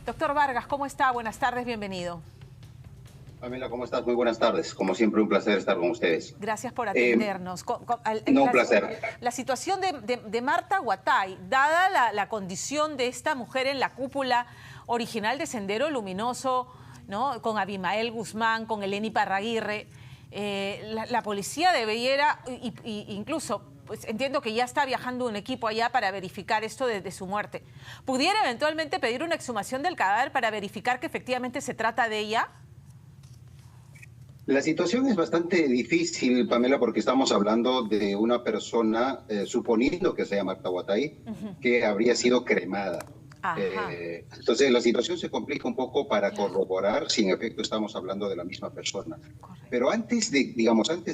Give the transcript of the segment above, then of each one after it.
Doctor Vargas, ¿cómo está? Buenas tardes, bienvenido. Pamela, ¿cómo estás? Muy buenas tardes. Como siempre, un placer estar con ustedes. Gracias por atendernos. Un placer. La situación de Marta Huatay, dada la condición de esta mujer en la cúpula original de Sendero Luminoso, ¿no? Con Abimael Guzmán, con Eleni Iparraguirre, la policía debiera, incluso, pues entiendo que ya está viajando un equipo allá para verificar esto de su muerte. ¿Pudiera eventualmente pedir una exhumación del cadáver para verificar que efectivamente se trata de ella? La situación es bastante difícil, Pamela, porque estamos hablando de una persona, suponiendo que sea Marta Huatay, que habría sido cremada. Entonces la situación se complica un poco para corroborar si en efecto estamos hablando de la misma persona. Correcto. Pero antes de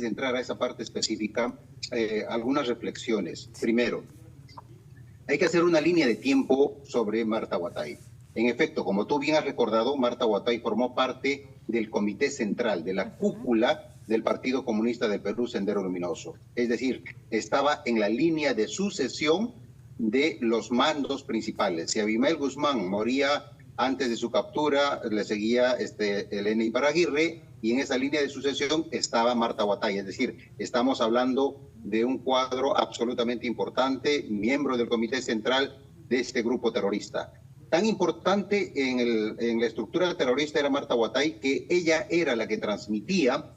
entrar a esa parte específica, algunas reflexiones. Primero, hay que hacer una línea de tiempo sobre Marta Huatay. En efecto, como tú bien has recordado, Marta Huatay formó parte del Comité Central, de la cúpula del Partido Comunista del Perú, Sendero Luminoso. Es decir, estaba en la línea de sucesión de los mandos principales. Si Abimael Guzmán moría antes de su captura, le seguía Eleni Iparraguirre, y en esa línea de sucesión estaba Marta Huatay. Es decir, estamos hablando de un cuadro absolutamente importante, miembro del Comité Central de este grupo terrorista. Tan importante en la estructura terrorista era Marta Huatay que ella era la que transmitía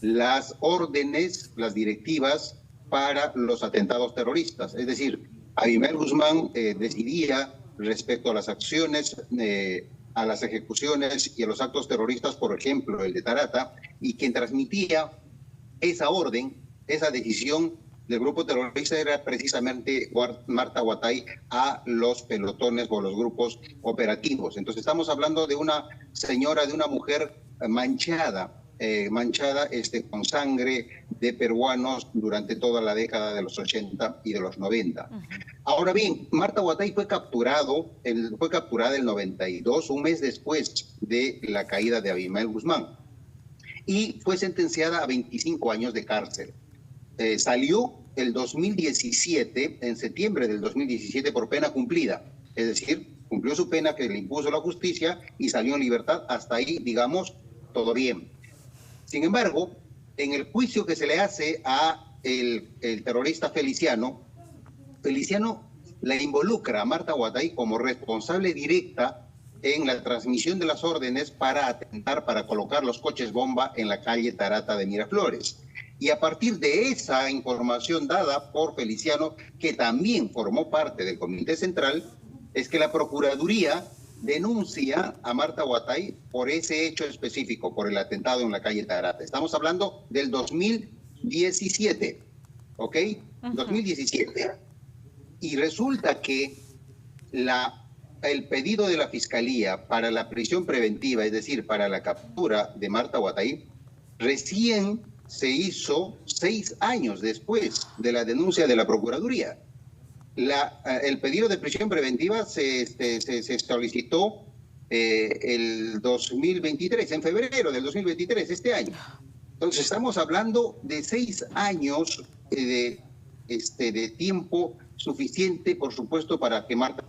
las órdenes, las directivas para los atentados terroristas. Es decir, Abimael Guzmán decidía respecto a las acciones, a las ejecuciones y a los actos terroristas, por ejemplo, el de Tarata, y quien transmitía esa orden, esa decisión del grupo terrorista era precisamente Marta Huatay a los pelotones o los grupos operativos. Entonces estamos hablando de una señora, de una mujer manchada con sangre de peruanos durante toda la década de los 80 y de los 90. Ahora bien, Marta Huatay fue capturada el 92, un mes después de la caída de Abimael Guzmán, y fue sentenciada a 25 años de cárcel. Salió el 2017, en septiembre del 2017, por pena cumplida. Es decir, cumplió su pena que le impuso la justicia y salió en libertad. Hasta ahí, digamos, todo bien. Sin embargo, en el juicio que se le hace a el terrorista Feliciano la involucra a Marta Huatay como responsable directa en la transmisión de las órdenes para atentar, para colocar los coches bomba en la calle Tarata de Miraflores. Y a partir de esa información dada por Feliciano, que también formó parte del Comité Central, es que la Procuraduría denuncia a Marta Huatay por ese hecho específico, por el atentado en la calle Tarata. Estamos hablando del 2017, ¿ok? 2017. Y resulta que el pedido de la Fiscalía para la prisión preventiva, es decir, para la captura de Marta Huatay, recién se hizo 6 años después de la denuncia de la Procuraduría. El pedido de prisión preventiva se solicitó el 2023, en febrero del 2023, este año. Entonces estamos hablando de 6 años de tiempo suficiente, por supuesto, para que Marta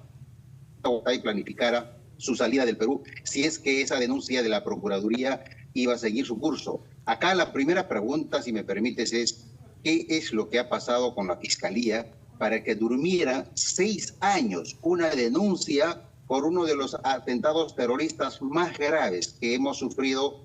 Huatay planificara su salida del Perú, si es que esa denuncia de la Procuraduría iba a seguir su curso. Acá la primera pregunta, si me permites, es ¿qué es lo que ha pasado con la Fiscalía para que durmiera 6 años una denuncia por uno de los atentados terroristas más graves que hemos sufrido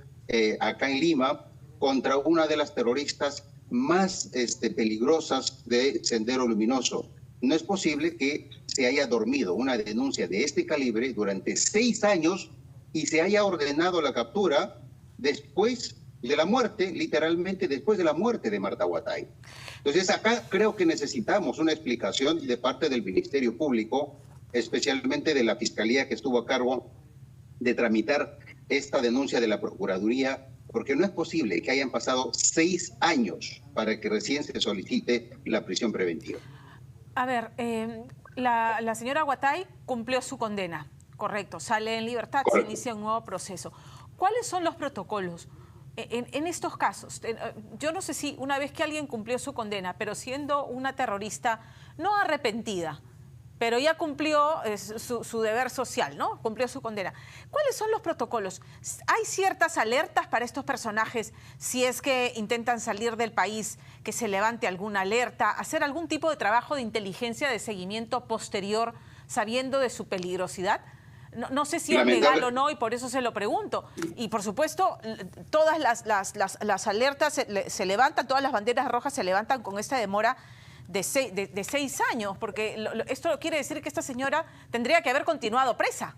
acá en Lima contra una de las terroristas más peligrosas de Sendero Luminoso? No es posible que se haya dormido una denuncia de este calibre durante 6 años y se haya ordenado la captura después de la muerte, literalmente después de la muerte de Marta Huatay. Entonces acá creo que necesitamos una explicación de parte del Ministerio Público, especialmente de la Fiscalía que estuvo a cargo de tramitar esta denuncia de la Procuraduría, porque no es posible que hayan pasado 6 años para que recién se solicite la prisión preventiva. A ver, la señora Huatay cumplió su condena, correcto, sale en libertad, correcto. Se inicia un nuevo proceso. ¿Cuáles son los protocolos en estos casos? Yo no sé si una vez que alguien cumplió su condena, pero siendo una terrorista no arrepentida, pero ya cumplió su deber social, ¿no? Cumplió su condena. ¿Cuáles son los protocolos? ¿Hay ciertas alertas para estos personajes si es que intentan salir del país, que se levante alguna alerta, hacer algún tipo de trabajo de inteligencia, de seguimiento posterior, sabiendo de su peligrosidad? No sé si es legal o no, y por eso se lo pregunto. Y por supuesto, todas las alertas se levantan, todas las banderas rojas se levantan con esta demora de 6 años, porque esto quiere decir que esta señora tendría que haber continuado presa.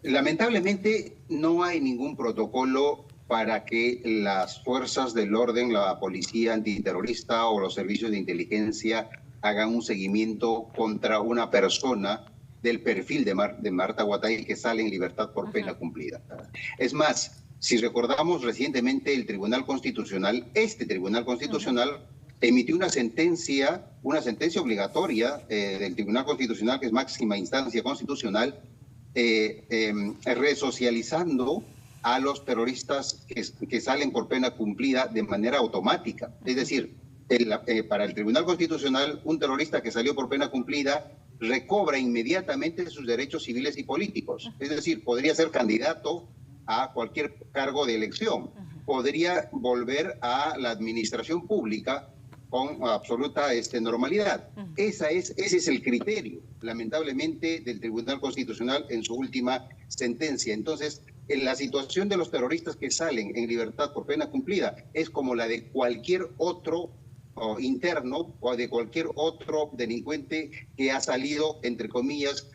Lamentablemente no hay ningún protocolo para que las fuerzas del orden, la policía antiterrorista o los servicios de inteligencia hagan un seguimiento contra una persona del perfil de Marta Guatay que sale en libertad por pena cumplida. Es más, si recordamos recientemente el Tribunal Constitucional, este Tribunal Constitucional emitió una sentencia obligatoria del Tribunal Constitucional, que es máxima instancia constitucional, resocializando a los terroristas que salen por pena cumplida de manera automática. Es decir, para el Tribunal Constitucional, un terrorista que salió por pena cumplida recobra inmediatamente sus derechos civiles y políticos. Es decir, podría ser candidato a cualquier cargo de elección, podría volver a la administración pública con absoluta normalidad. Ese es el criterio, lamentablemente, del Tribunal Constitucional en su última sentencia. Entonces, en la situación de los terroristas que salen en libertad por pena cumplida es como la de cualquier otro interno o de cualquier otro delincuente que ha salido, entre comillas,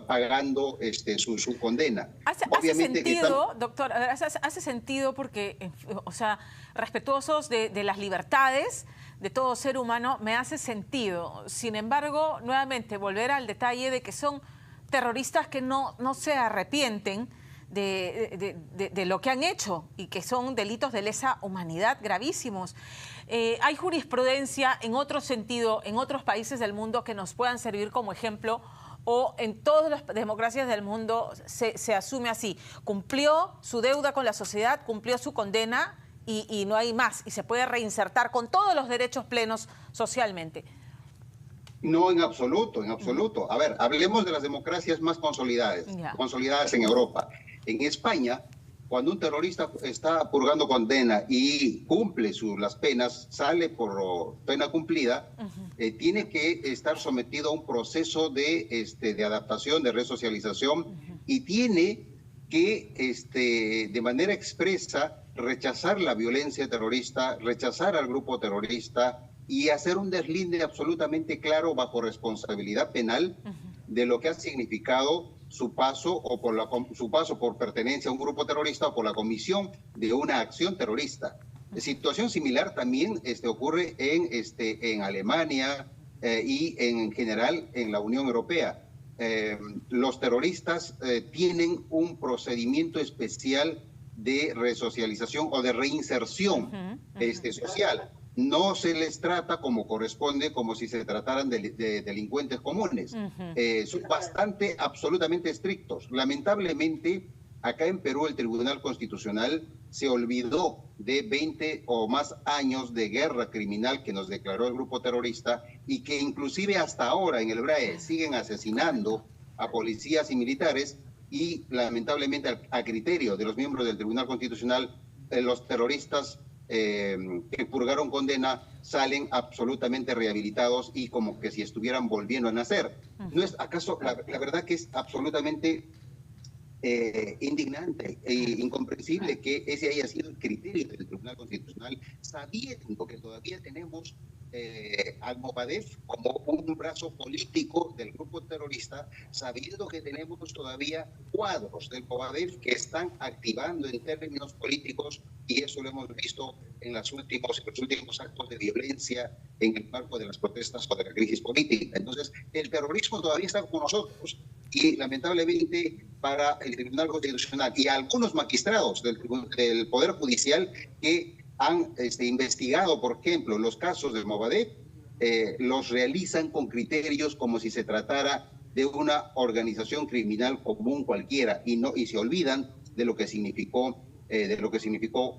pagando su condena. Hace sentido, doctor, hace sentido porque, o sea, respetuosos de las libertades de todo ser humano, me hace sentido. Sin embargo, nuevamente, volver al detalle de que son terroristas que no se arrepienten de lo que han hecho y que son delitos de lesa humanidad gravísimos. Hay jurisprudencia en otro sentido, en otros países del mundo que nos puedan servir como ejemplo, o en todas las democracias del mundo se asume así: cumplió su deuda con la sociedad, cumplió su condena y no hay más, y se puede reinsertar con todos los derechos plenos socialmente. No, en absoluto, en absoluto. A ver, hablemos de las democracias más consolidadas en Europa. En España, cuando un terrorista está purgando condena y cumple las penas, sale por pena cumplida, tiene que estar sometido a un proceso de adaptación, de resocialización, y tiene que, de manera expresa, rechazar la violencia terrorista, rechazar al grupo terrorista y hacer un deslinde absolutamente claro bajo responsabilidad penal de lo que ha significado su paso su paso por pertenencia a un grupo terrorista o por la comisión de una acción terrorista. Situación similar también ocurre en Alemania y en general en la Unión Europea. Los terroristas tienen un procedimiento especial de resocialización o de reinserción social. No se les trata como corresponde, como si se trataran de delincuentes comunes. Son absolutamente estrictos. Lamentablemente, acá en Perú el Tribunal Constitucional se olvidó de 20 o más años de guerra criminal que nos declaró el grupo terrorista y que inclusive hasta ahora en el BRAE siguen asesinando a policías y militares, y lamentablemente a criterio de los miembros del Tribunal Constitucional, los terroristas que purgaron condena salen absolutamente rehabilitados y como que si estuvieran volviendo a nacer. ¿No es acaso la verdad que es absolutamente indignante e incomprensible que ese haya sido el criterio del Tribunal Constitucional, sabiendo que todavía tenemos al Movadef como un brazo político del grupo terrorista, sabiendo que tenemos todavía cuadros del Movadef que están activando en términos políticos, y eso lo hemos visto en los últimos actos de violencia en el marco de las protestas o de la crisis política. Entonces, el terrorismo todavía está con nosotros, y lamentablemente para el Tribunal Constitucional y algunos magistrados del Poder Judicial que han investigado, por ejemplo, los casos del Movadef, los realizan con criterios como si se tratara de una organización criminal común cualquiera, y se olvidan de lo que significó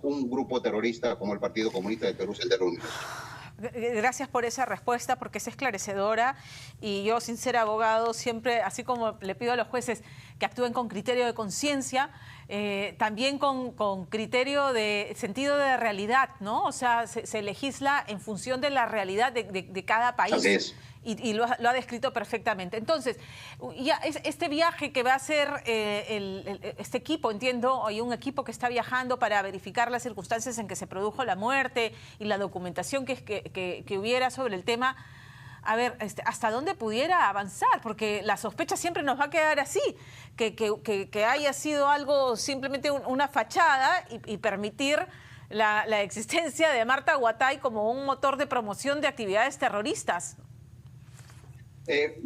un grupo terrorista como el Partido Comunista de Perú, Sendero Luminoso. Gracias por esa respuesta, porque es esclarecedora, y yo, sin ser abogado, siempre, así como le pido a los jueces que actúen con criterio de conciencia, también con criterio de sentido de realidad, ¿no? O sea, se legisla en función de la realidad de cada país. Así es. Y lo ha descrito perfectamente. Entonces, ya este viaje que va a hacer este equipo, entiendo, hay un equipo que está viajando para verificar las circunstancias en que se produjo la muerte y la documentación que hubiera sobre el tema. A ver, ¿hasta dónde pudiera avanzar? Porque la sospecha siempre nos va a quedar así, que haya sido algo, simplemente una fachada, y permitir la existencia de Marta Huatay como un motor de promoción de actividades terroristas.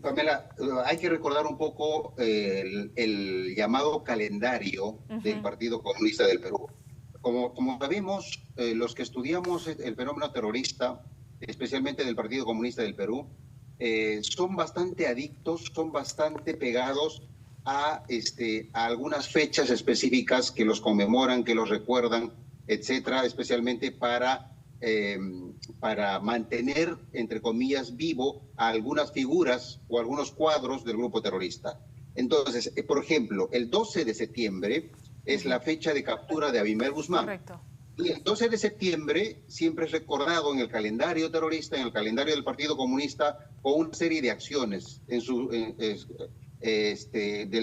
Pamela, hay que recordar un poco el llamado calendario del Partido Comunista del Perú. Como sabemos, los que estudiamos el fenómeno terrorista, especialmente del Partido Comunista del Perú, son bastante adictos, son bastante pegados a algunas fechas específicas que los conmemoran, que los recuerdan, etcétera, especialmente para mantener, entre comillas, vivo a algunas figuras o algunos cuadros del grupo terrorista. Entonces, por ejemplo, el 12 de septiembre es la fecha de captura de Abimael Guzmán. Correcto. Y el 12 de septiembre siempre es recordado en el calendario terrorista, en el calendario del Partido Comunista, con una serie de acciones del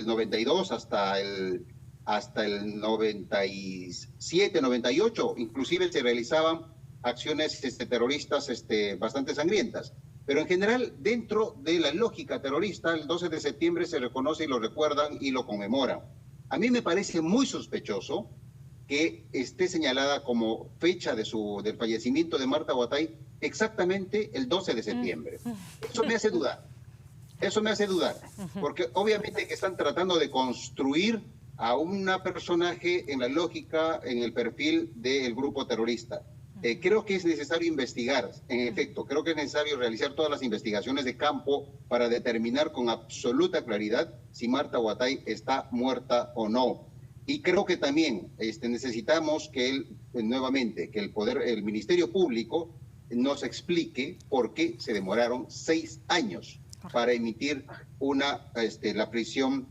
92 hasta el 97, 98, inclusive se realizaban acciones terroristas bastante sangrientas. Pero en general, dentro de la lógica terrorista, el 12 de septiembre se reconoce y lo recuerdan y lo conmemoran. A mí me parece muy sospechoso que esté señalada como fecha del fallecimiento de Marta Huatay exactamente el 12 de septiembre. Eso me hace dudar. Eso me hace dudar, porque obviamente que están tratando de construir a una personaje en la lógica, en el perfil del grupo terrorista. Creo que es necesario investigar, en efecto, creo que es necesario realizar todas las investigaciones de campo para determinar con absoluta claridad si Marta Huatay está muerta o no. Y creo que también necesitamos que nuevamente, que el Ministerio Público nos explique por qué se demoraron 6 años para emitir la prisión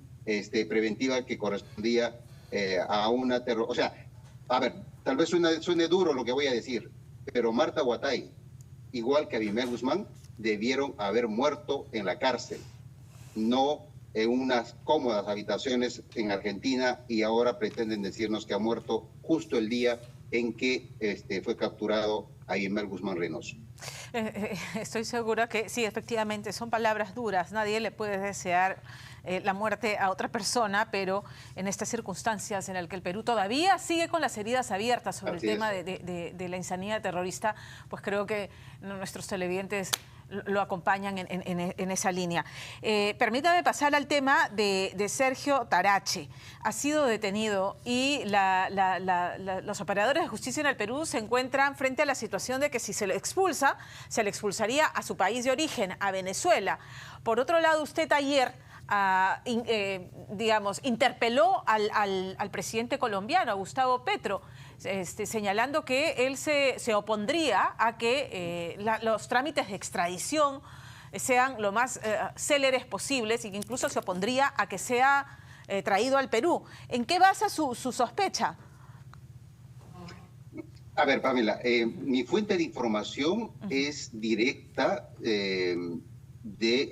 preventiva que correspondía a una terror. O sea, a ver, tal vez suene duro lo que voy a decir, pero Marta Huatay, igual que Abimael Guzmán, debieron haber muerto en la cárcel, no en unas cómodas habitaciones en Argentina, y ahora pretenden decirnos que ha muerto justo el día en que fue capturado Abimael Guzmán Reynoso. Estoy segura que sí, efectivamente, son palabras duras. Nadie le puede desear la muerte a otra persona, pero en estas circunstancias en las que el Perú todavía sigue con las heridas abiertas sobre el tema de la insanidad terrorista, pues creo que nuestros televidentes lo acompañan en esa línea. Permítame pasar al tema de Sergio Tarache. Ha sido detenido y los operadores de justicia en el Perú se encuentran frente a la situación de que si se le expulsa, se le expulsaría a su país de origen, a Venezuela. Por otro lado, usted ayer interpeló al presidente colombiano, a Gustavo Petro, señalando que él se opondría a que los trámites de extradición sean lo más céleres posibles, y que incluso se opondría a que sea traído al Perú. ¿En qué basa su sospecha? A ver, Pamela, mi fuente de información es directa,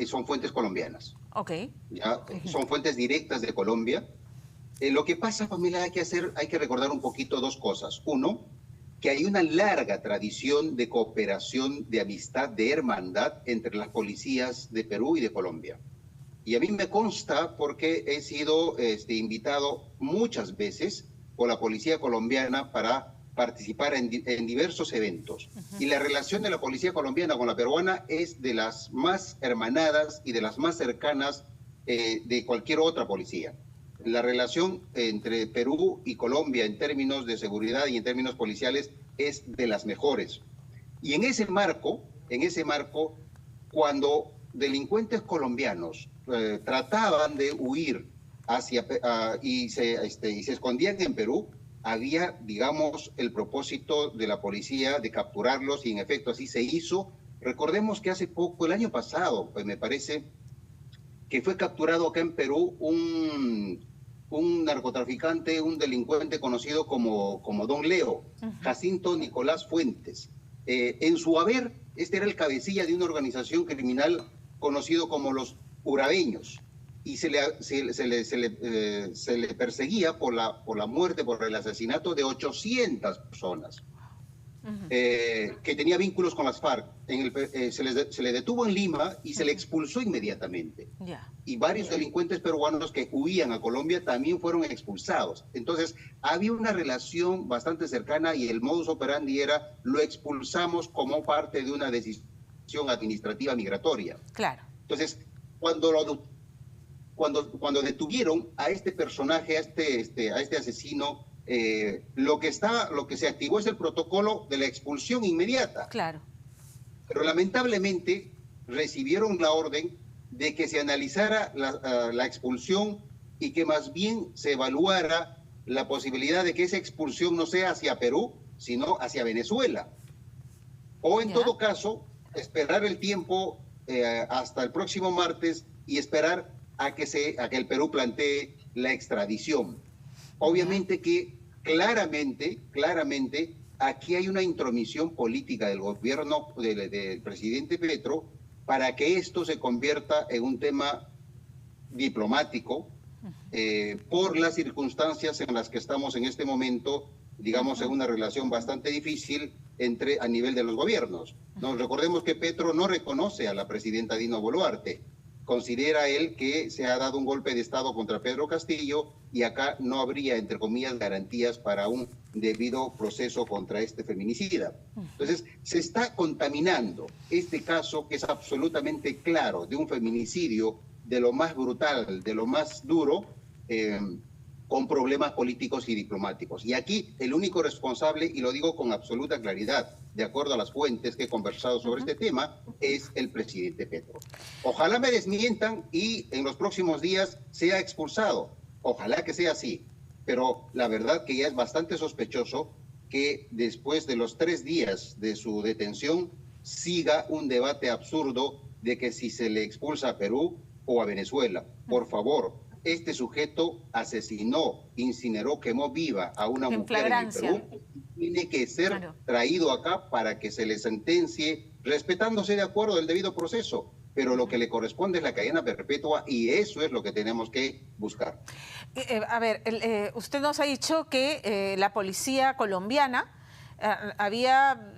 son fuentes colombianas. Okay. ¿Ya? Son fuentes directas de Colombia. Lo que pasa, Pamela, hay que recordar un poquito dos cosas. Uno, que hay una larga tradición de cooperación, de amistad, de hermandad entre las policías de Perú y de Colombia. Y a mí me consta porque he sido invitado muchas veces por la policía colombiana para participar en diversos eventos. Y la relación de la policía colombiana con la peruana es de las más hermanadas y de las más cercanas de cualquier otra policía. La relación entre Perú y Colombia en términos de seguridad y en términos policiales es de las mejores. Y en ese marco, cuando delincuentes colombianos trataban de huir y se escondían en Perú, había, digamos, el propósito de la policía de capturarlos y en efecto así se hizo. Recordemos que hace poco, el año pasado, pues me parece que fue capturado acá en Perú un narcotraficante, un delincuente conocido como Don Leo, Jacinto Nicolás Fuentes. En su haber, este era el cabecilla de una organización criminal conocido como los Urabeños, y se le perseguía por la muerte, por el asesinato de 800 personas. Que tenía vínculos con las FARC. Se le detuvo en Lima y se le expulsó inmediatamente. Y varios delincuentes peruanos que huían a Colombia también fueron expulsados. Entonces, había una relación bastante cercana y el modus operandi era: lo expulsamos como parte de una decisión administrativa migratoria. Claro. Entonces, cuando detuvieron a este personaje, a este asesino, lo que se activó es el protocolo de la expulsión inmediata. Claro. Pero lamentablemente recibieron la orden de que se analizara la expulsión y que más bien se evaluara la posibilidad de que esa expulsión no sea hacia Perú, sino hacia Venezuela. O en todo caso, esperar el tiempo hasta el próximo martes y esperar a que el Perú plantee la extradición. Obviamente que claramente, aquí hay una intromisión política del gobierno del presidente Petro para que esto se convierta en un tema diplomático por las circunstancias en las que estamos en este momento, digamos, en una relación bastante difícil a nivel de los gobiernos. Nos recordemos que Petro no reconoce a la presidenta Dina Boluarte. Considera él que se ha dado un golpe de Estado contra Pedro Castillo y acá no habría, entre comillas, garantías para un debido proceso contra este feminicida. Entonces, se está contaminando este caso, que es absolutamente claro, de un feminicidio de lo más brutal, de lo más duro, con problemas políticos y diplomáticos. Y aquí el único responsable, y lo digo con absoluta claridad, de acuerdo a las fuentes que he conversado sobre este tema, es el presidente Petro. Ojalá me desmientan y en los próximos días sea expulsado. Ojalá que sea así. Pero la verdad que ya es bastante sospechoso que después de los 3 días de su detención siga un debate absurdo de que si se le expulsa a Perú o a Venezuela. Por favor, este sujeto asesinó, incineró, quemó viva a una mujer en el Perú. Tiene que ser traído acá para que se le sentencie, respetándose de acuerdo del debido proceso. Pero lo que le corresponde es la cadena perpetua y eso es lo que tenemos que buscar. A ver, usted nos ha dicho que la policía colombiana había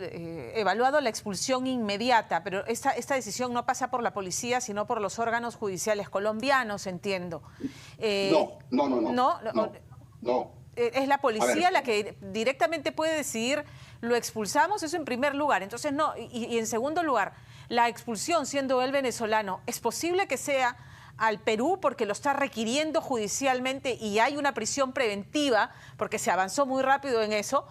evaluado la expulsión inmediata, pero esta decisión no pasa por la policía, sino por los órganos judiciales colombianos, entiendo. No. Es la policía la que directamente puede decidir: lo expulsamos, eso en primer lugar. Entonces, no. Y en segundo lugar, la expulsión, siendo él venezolano, ¿es posible que sea al Perú porque lo está requiriendo judicialmente y hay una prisión preventiva porque se avanzó muy rápido en eso?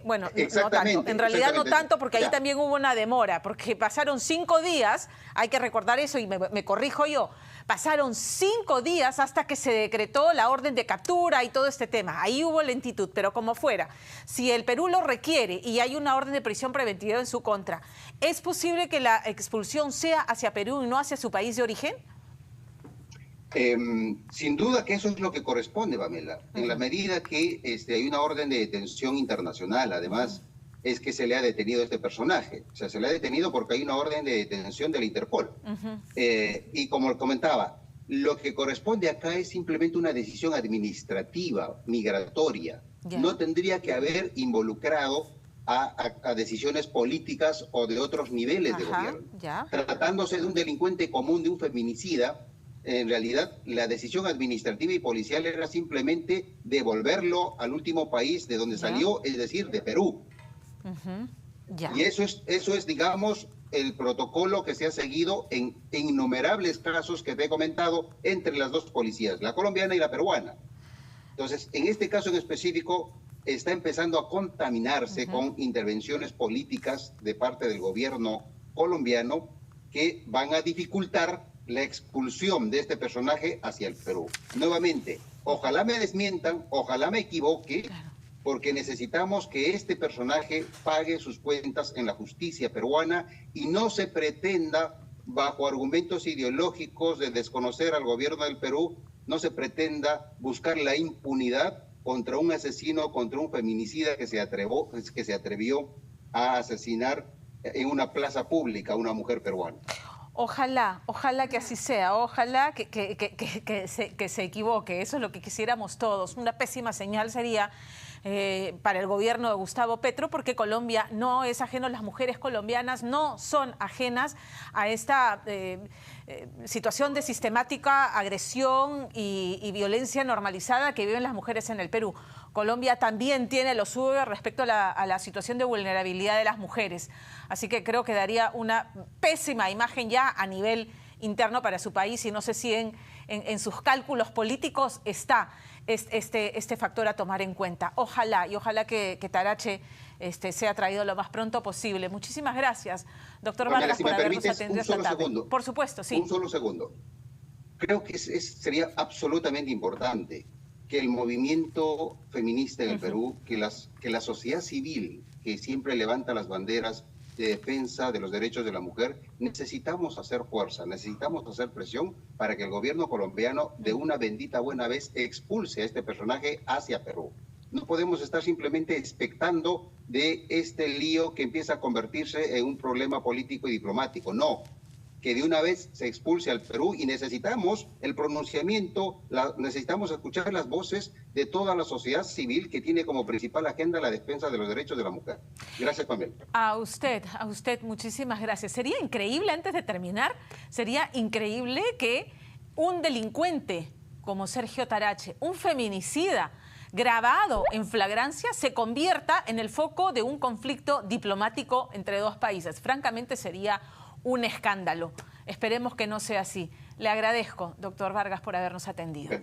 Bueno, no tanto. En realidad no tanto, porque ahí también hubo una demora, porque pasaron 5 días, hay que recordar eso y me corrijo yo, pasaron 5 días hasta que se decretó la orden de captura y todo este tema. Ahí hubo lentitud, pero como fuera, si el Perú lo requiere y hay una orden de prisión preventiva en su contra, ¿es posible que la expulsión sea hacia Perú y no hacia su país de origen? Sin duda que eso es lo que corresponde, Pamela. En la medida que hay una orden de detención internacional, además, es que se le ha detenido a este personaje. O sea, se le ha detenido porque hay una orden de detención del Interpol. Y como comentaba, lo que corresponde acá es simplemente una decisión administrativa, migratoria. No tendría que haber involucrado a decisiones políticas o de otros niveles de gobierno. Tratándose de un delincuente común, de un feminicida, en realidad la decisión administrativa y policial era simplemente devolverlo al último país de donde salió, es decir, de Perú. Y eso es, digamos, el protocolo que se ha seguido en innumerables casos que te he comentado entre las dos policías, la colombiana y la peruana. Entonces, en este caso en específico, está empezando a contaminarse con intervenciones políticas de parte del gobierno colombiano que van a dificultar la expulsión de este personaje hacia el Perú. Nuevamente, ojalá me desmientan, ojalá me equivoque, porque necesitamos que este personaje pague sus cuentas en la justicia peruana y no se pretenda, bajo argumentos ideológicos de desconocer al gobierno del Perú, no se pretenda buscar la impunidad contra un asesino, contra un feminicida que se atrevió a asesinar en una plaza pública a una mujer peruana. Ojalá que así sea, ojalá que se equivoque, eso es lo que quisiéramos todos. Una pésima señal sería para el gobierno de Gustavo Petro, porque Colombia no es ajeno, las mujeres colombianas no son ajenas a esta situación de sistemática agresión y violencia normalizada que viven las mujeres en el Perú. Colombia también tiene lo suyo respecto a la situación de vulnerabilidad de las mujeres. Así que creo que daría una pésima imagen ya a nivel interno para su país, y no sé si en sus cálculos políticos está este factor a tomar en cuenta. Ojalá que Tarache sea traído lo más pronto posible. Muchísimas gracias, doctor Vargas, si por me habernos permites, atendido esta tarde. Segundo. Por supuesto, sí. Un solo segundo. Creo que sería absolutamente importante que el movimiento feminista en el Perú, que la sociedad civil, que siempre levanta las banderas de defensa de los derechos de la mujer, necesitamos hacer fuerza, necesitamos hacer presión para que el gobierno colombiano de una bendita buena vez expulse a este personaje hacia Perú. No podemos estar simplemente expectando de este lío que empieza a convertirse en un problema político y diplomático. No, que de una vez se expulse al Perú, y necesitamos el pronunciamiento, necesitamos escuchar las voces de toda la sociedad civil que tiene como principal agenda la defensa de los derechos de la mujer. Gracias, Pamela. A usted, muchísimas gracias. Sería increíble, antes de terminar, sería increíble que un delincuente como Sergio Tarache, un feminicida grabado en flagrancia, se convierta en el foco de un conflicto diplomático entre dos países. Francamente sería un escándalo. Esperemos que no sea así. Le agradezco, doctor Vargas, por habernos atendido.